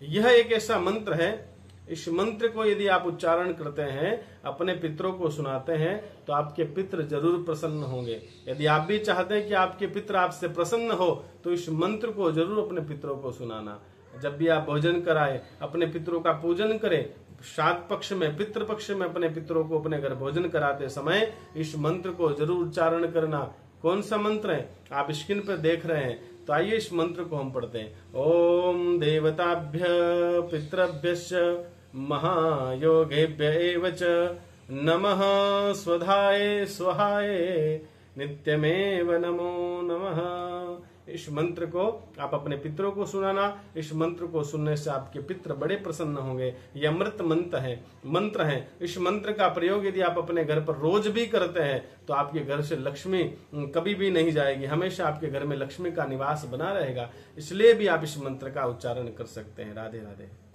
यह एक ऐसा मंत्र है, इस मंत्र को यदि आप उच्चारण करते हैं, अपने पितरों को सुनाते हैं, तो आपके पितृ जरूर प्रसन्न होंगे। यदि आप भी चाहते हैं कि आपके पितृ आपसे प्रसन्न हो, तो इस मंत्र को जरूर अपने पितरों को सुनाना। जब भी आप भोजन कराए, अपने पितरों का पूजन करें, श्राद्ध पक्ष में, पितृ पक्ष में अपने पितरों को अपने घर भोजन कराते समय इस मंत्र को जरूर उच्चारण करना। कौन सा मंत्र है आप स्क्रीन पर देख रहे हैं, तो आइए इस मंत्र को हम पढ़ते हैं। ओम देवताभ्य पितृभ्यश्च महायोगेभ्य एव च नमः स्वधाय स्वहाय नित्यमेव नमो नमः। इस मंत्र को आप अपने पितरों को सुनाना। इस मंत्र को सुनने से आपके पितृ बड़े प्रसन्न होंगे। यह अमृत मंत्र है। इस मंत्र का प्रयोग यदि आप अपने घर पर रोज भी करते हैं, तो आपके घर से लक्ष्मी कभी भी नहीं जाएगी, हमेशा आपके घर में लक्ष्मी का निवास बना रहेगा। इसलिए भी आप इस मंत्र का उच्चारण कर सकते हैं। राधे राधे।